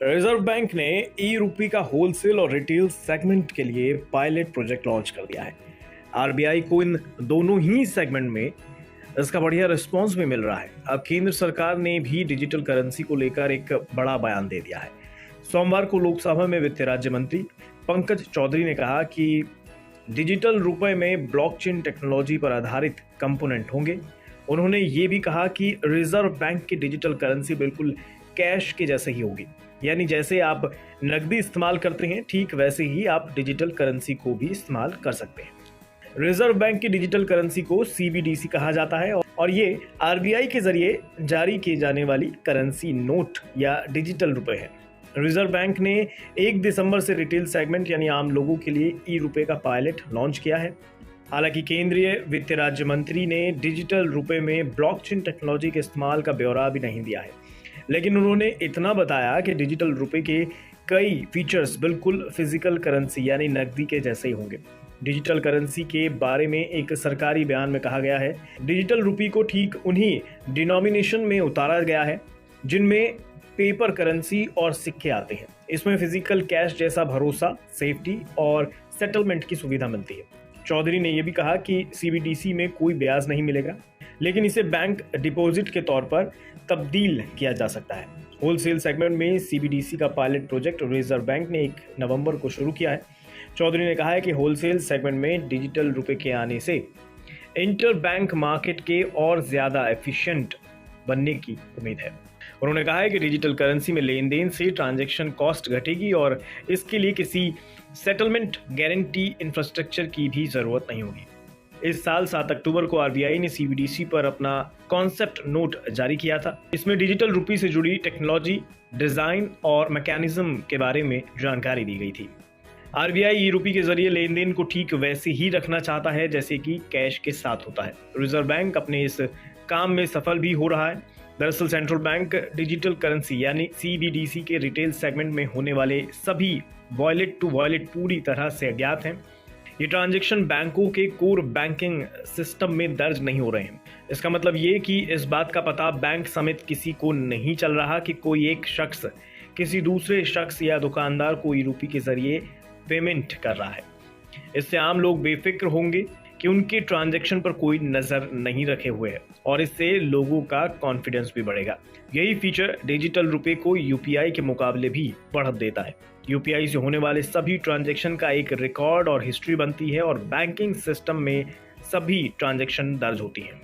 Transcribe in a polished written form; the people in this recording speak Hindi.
रिजर्व बैंक ने ई रूपी का होलसेल और रिटेल सेगमेंट के लिए पायलट प्रोजेक्ट लॉन्च कर दिया है। आरबीआई को इन दोनों ही सेगमेंट में इसका बढ़िया रिस्पांस भी मिल रहा है। अब केंद्र सरकार ने भी डिजिटल करेंसी को लेकर एक बड़ा बयान दे दिया है। सोमवार को लोकसभा में वित्त राज्य मंत्री पंकज चौधरी ने कहा कि डिजिटल रुपए में ब्लॉकचेन टेक्नोलॉजी पर आधारित कंपोनेंट होंगे। उन्होंने ये भी कहा कि रिजर्व बैंक की डिजिटल करेंसी बिल्कुल कैश के जैसे ही होगी, यानी जैसे आप नकदी इस्तेमाल करते हैं ठीक वैसे ही आप डिजिटल करेंसी को भी इस्तेमाल कर सकते हैं। रिजर्व बैंक की डिजिटल करेंसी को सीबीडीसी कहा जाता है और ये आरबीआई के जरिए जारी की जाने वाली करेंसी नोट या डिजिटल रुपए है। रिजर्व बैंक ने 1 दिसंबर से रिटेल सेगमेंट यानी आम लोगों के लिए ई रुपए का पायलट लॉन्च किया है। हालांकि केंद्रीय वित्त राज्य मंत्री ने डिजिटल रुपए में ब्लॉकचेन टेक्नोलॉजी के इस्तेमाल का ब्यौरा भी नहीं दिया है, लेकिन उन्होंने इतना बताया कि डिजिटल रुपए के कई फीचर्स बिल्कुल फिजिकल करेंसी यानी नकदी के जैसे ही होंगे। डिजिटल करेंसी के बारे में एक सरकारी बयान में कहा गया है, डिजिटल रुपये को ठीक उन्हीं डिनोमिनेशन में उतारा गया है जिनमें पेपर करेंसी और सिक्के आते हैं। इसमें फिजिकल कैश जैसा भरोसा, सेफ्टी और सेटलमेंट की सुविधा मिलती है। चौधरी ने यह भी कहा कि सीबीडीसी में कोई ब्याज नहीं मिलेगा, लेकिन इसे बैंक डिपॉजिट के तौर पर तब्दील किया जा सकता है। होलसेल सेगमेंट में सीबीडीसी का पायलट प्रोजेक्ट रिजर्व बैंक ने 1 नवंबर को शुरू किया है। चौधरी ने कहा है कि होलसेल सेगमेंट में डिजिटल रुपए के आने से इंटर बैंक मार्केट के और ज्यादा एफिशिएंट बनने की उम्मीद है। उन्होंने कहा है कि डिजिटल करेंसी में लेन देन से ट्रांजैक्शन कॉस्ट घटेगी और इसके लिए किसी सेटलमेंट गारंटी इंफ्रास्ट्रक्चर की भी जरूरत नहीं होगी। इस साल 7 अक्टूबर को आरबीआई ने सीबीडीसी पर अपना कॉन्सेप्ट नोट जारी किया था। इसमें डिजिटल रुपये से जुड़ी टेक्नोलॉजी, डिजाइन और मैकेनिज्म के बारे में जानकारी दी गई थी। आरबीआई ई रुपये के जरिए लेन देन को ठीक वैसे ही रखना चाहता है जैसे कि कैश के साथ होता है। रिजर्व बैंक अपने इस काम में सफल भी हो रहा है। दरअसल सेंट्रल बैंक डिजिटल करेंसी यानी सीबीडीसी के रिटेल सेगमेंट में होने वाले सभी वॉलेट टू वॉलेट पूरी तरह से अज्ञात हैं। ये ट्रांजैक्शन बैंकों के कोर बैंकिंग सिस्टम में दर्ज नहीं हो रहे हैं। इसका मतलब ये कि इस बात का पता बैंक समेत किसी को नहीं चल रहा कि कोई एक शख्स किसी दूसरे शख्स या दुकानदार को ई रुपये के जरिए पेमेंट कर रहा है। इससे आम लोग बेफिक्र होंगे कि उनके ट्रांजैक्शन पर कोई नजर नहीं रखे हुए है और इससे लोगों का कॉन्फिडेंस भी बढ़ेगा। यही फीचर डिजिटल रुपए को यूपीआई के मुकाबले भी बढ़त देता है। यूपीआई से होने वाले सभी ट्रांजैक्शन का एक रिकॉर्ड और हिस्ट्री बनती है और बैंकिंग सिस्टम में सभी ट्रांजैक्शन दर्ज होती हैं।